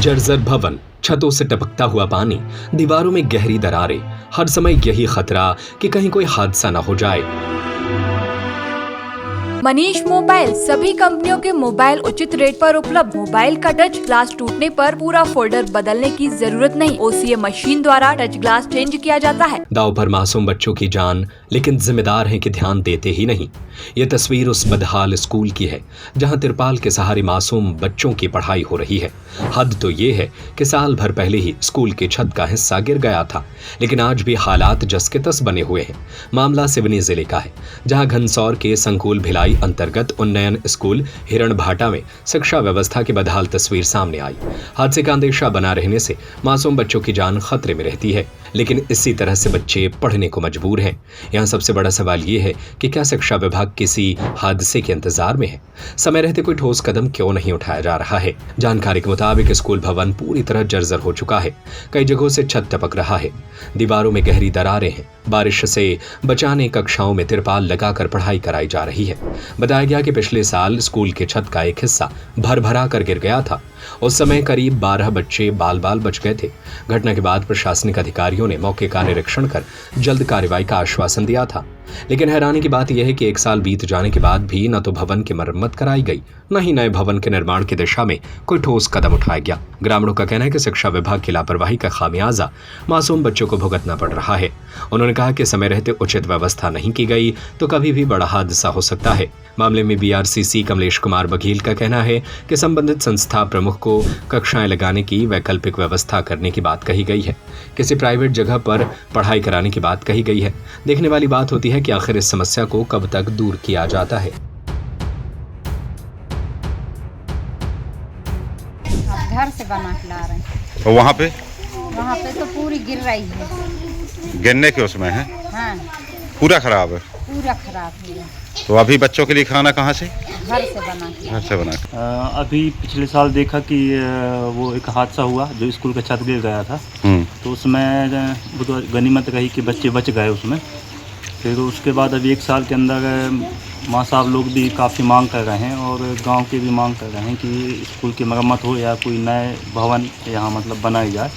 जर्जर भवन, छतों से टपकता हुआ पानी, दीवारों में गहरी दरारें, हर समय यही खतरा कि कहीं कोई हादसा न हो जाए। मनीष मोबाइल, सभी कंपनियों के मोबाइल उचित रेट पर उपलब्ध। मोबाइल का टच ग्लास टूटने पर पूरा फोल्डर बदलने की जरूरत नहीं, ओसीए मशीन द्वारा टच ग्लास चेंज किया जाता है। दांव पर मासूम बच्चों की जान, लेकिन जिम्मेदार हैं कि ध्यान देते ही नहीं। ये तस्वीर उस बदहाल स्कूल की है जहां तिरपाल के सहारे मासूम बच्चों की पढ़ाई हो रही है। हद तो ये है कि साल भर पहले ही स्कूल की छत का हिस्सा गिर गया था, लेकिन आज भी हालात जस के तस बने हुए हैं। मामला सिवनी जिले का है, जहां घनसौर के संकुल भिलाई अंतर्गत उन्नयन स्कूल हिरणभाटा में शिक्षा व्यवस्था की बदहाल तस्वीर सामने आई। हादसे का अंदेशा बना रहने से मासूम बच्चों की जान खतरे में रहती है, लेकिन इसी तरह से बच्चे पढ़ने को मजबूर हैं। यहाँ सबसे बड़ा सवाल ये है कि क्या शिक्षा विभाग किसी हादसे के इंतजार में है? समय रहते कोई ठोस कदम क्यों नहीं उठाया जा रहा है? जानकारी के मुताबिक स्कूल भवन पूरी तरह जर्जर हो चुका है। कई जगहों से छत टपक रहा है, दीवारों में गहरी दरारें हैं। बारिश से बचाने कक्षाओं में तिरपाल लगाकर पढ़ाई कराई जा रही है। बताया गया कि पिछले साल स्कूल के छत का एक हिस्सा भर कर गिर गया था। उस समय करीब 12 बच्चे बाल बच गए थे। घटना के बाद प्रशासनिक अधिकारियों ने मौके का निरीक्षण कर जल्द कार्रवाई का आश्वासन दिया था, लेकिन हैरानी की बात यह है कि 1 साल बीत जाने के बाद भी न तो भवन की मरम्मत कराई गई, न ही नए भवन के निर्माण की दिशा में कोई ठोस कदम उठाया गया। ग्रामीणों का कहना है कि शिक्षा विभाग की लापरवाही का खामियाजा मासूम बच्चों को भुगतना पड़ रहा है। उन्होंने कहा कि समय रहते उचित व्यवस्था नहीं की गई तो कभी भी बड़ा हादसा हो सकता है। मामले में बीआरसीसी कमलेश कुमार बघेल का कहना है कि संबंधित संस्था प्रमुख को कक्षाएं लगाने की वैकल्पिक व्यवस्था करने की बात कही गई है। किसी प्राइवेट जगह पर पढ़ाई कराने की बात कही गई है। देखने वाली बात होती है कि आखिर इस समस्या को कब तक दूर किया जाता है। घर से बना के ला रहे हैं। तो वहाँ पे तो पूरी गिर रही है। गिरने के उसमें है? हाँ। पूरा खराब है? पूरा खराब है। तो अभी बच्चों के लिए खाना कहाँ से? घर से बना के। घर से बना के। अभी पिछले साल देखा कि वो एक हादसा हुआ जो स्कूल का छत गिर गया था, तो उसमें गनीमत रही कि बच्चे बच गए उसमें। फिर उसके बाद अभी 1 साल के अंदर माँ साहब लोग भी काफ़ी मांग कर रहे हैं और गांव के भी मांग कर रहे हैं कि स्कूल की मरम्मत हो या कोई नए भवन यहाँ मतलब बनाई जाए।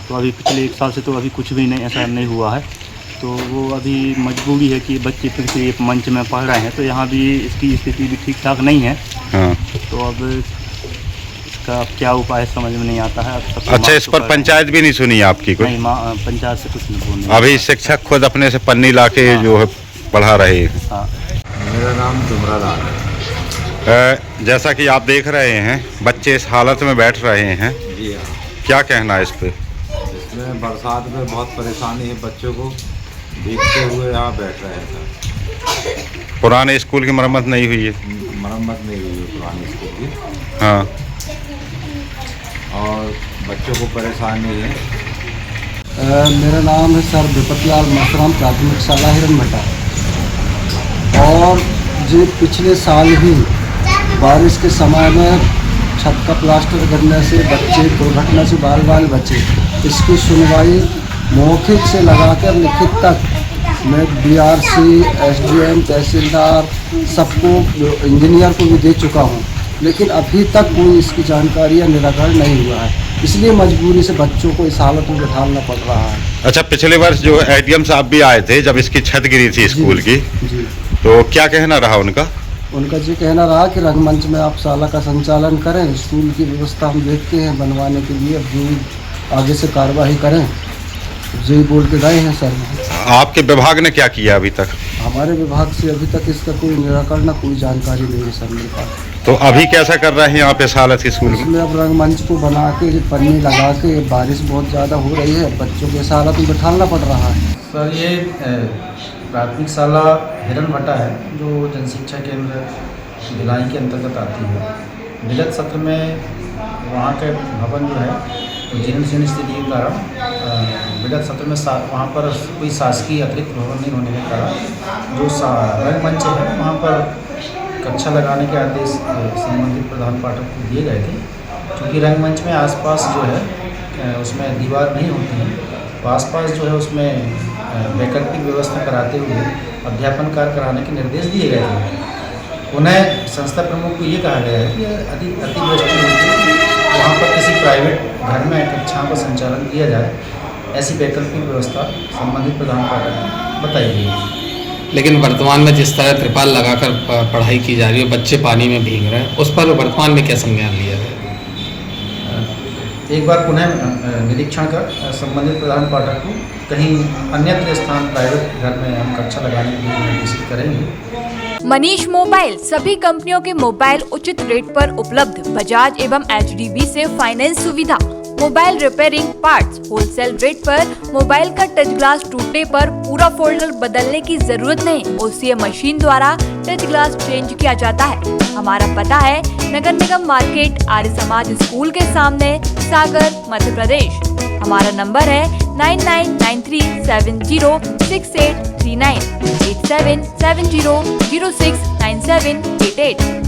तो अभी पिछले 1 साल से तो अभी कुछ भी नहीं, ऐसा नहीं हुआ है। तो वो अभी मजबूरी है कि बच्चे फिर से एक मंच में पढ़ रहे हैं, तो यहाँ भी इसकी स्थिति भी ठीक ठाक नहीं है। हाँ। तो अब इसका क्या उपाय समझ में नहीं आता है। अच्छा, इस पर पंचायत भी नहीं सुनी आपकी कोई? नहीं, पंचायत से कुछ नहीं बोलने। अभी शिक्षक खुद अपने से पन्नी लाके जो है पढ़ा रहे हैं। हाँ। मेरा नाम जुमरा लाल है। जैसा कि आप देख रहे हैं बच्चे इस हालत में बैठ रहे हैं। जी हाँ। क्या कहना है इस पे? इसमें बरसात में बहुत परेशानी है, बच्चों को भीगते हुए यहाँ बैठ रहे हैं। पुराने स्कूल की मरम्मत नहीं हुई है? मरम्मत नहीं हुई है पुराने स्कूल की। हाँ। और बच्चों को परेशानी है। मेरा नाम है सर विपतलाल मसराम, प्राथमिक शाला हिरणभाटा। और जो पिछले साल ही बारिश के समय में छत का प्लास्टर गिरने से बच्चे दुर्घटना से बाल बचे। इसकी सुनवाई मौखिक से लगाकर लिखित तक मैं बीआरसी, एसडीएम, तहसीलदार सबको, इंजीनियर को भी दे चुका हूँ, लेकिन अभी तक कोई इसकी जानकारी या निराकरण नहीं हुआ है। इसलिए मजबूरी से बच्चों को इस हालत में बैठाना पड़ रहा है। अच्छा, पिछले वर्ष जो एडीएम साहब भी आए थे जब इसकी छत गिरी थी स्कूल की, जी। तो क्या कहना रहा उनका? उनका जी कहना रहा कि रंगमंच में आप शाला का संचालन करें, स्कूल की व्यवस्था हम देखते हैं बनवाने के लिए, अब जो आगे से कार्रवाई करें जी बोल के गए हैं सर। आपके विभाग ने क्या किया अभी तक? हमारे विभाग से अभी तक इसका कोई निराकरण, कोई जानकारी नहीं है सर मेरे पास। तो अभी कैसा कर रहे हैं यहाँ पे हालत की स्कूल में? इसमें अब रंगमंच को बना के पन्नी लगा के, बारिश बहुत ज़्यादा हो रही है, बच्चों को इस हालत में बैठाना पड़ रहा है। सर ये प्राथमिक शाला हिरणभाटा है जो जनशिक्षा केंद्र भिलाई के अंतर्गत आती है। विगत सत्र में वहाँ के भवन जो है तो जीर्ण स्थिति के कारण विगत सत्र में वहाँ पर कोई शासकीय अतिरिक्त भवन नहीं होने के कारण जो रंगमंच है वहाँ पर कक्षा लगाने के आदेश संबंधित प्रधान पाठक को दिए गए थे। क्योंकि रंगमंच में आसपास जो है उसमें दीवार नहीं होती है, तो आसपास जो है उसमें वैकल्पिक व्यवस्था कराते हुए अध्यापन कार्य कराने के निर्देश दिए गए थे। उन्हें संस्था प्रमुख को ये कहा गया है कि अतिवृष्टि होती है वहाँ पर किसी प्राइवेट घर में कक्षाओं का संचालन किया जाए, ऐसी वैकल्पिक व्यवस्था संबंधित प्रधान पाठक बताई गई है। लेकिन वर्तमान में जिस तरह त्रिपाल लगाकर पढ़ाई की जा रही है, बच्चे पानी में भीग रहे हैं, उस पर वर्तमान में क्या संज्ञान लिया गया? एक बार पुनः निरीक्षण कर संबंधित प्रधान पाठक को कहीं अन्यत्र स्थान प्राइवेट घर में हम कक्षा लगाने के लिए निर्देशित करेंगे। मनीष मोबाइल सभी कंपनियों के मोबाइल उचित रेट पर उपलब्ध। बजाज एवं HDB से फाइनेंस सुविधा, mobile repairing parts wholesale rate पर। मोबाइल का टच ग्लास टूटने पर पूरा फोल्डर बदलने की जरूरत नहीं, OCA मशीन द्वारा टच ग्लास चेंज किया जाता है। हमारा पता है नगर निगम मार्केट, आर्य समाज स्कूल के सामने, सागर, मध्य प्रदेश। हमारा नंबर है 9993706839 8770069788।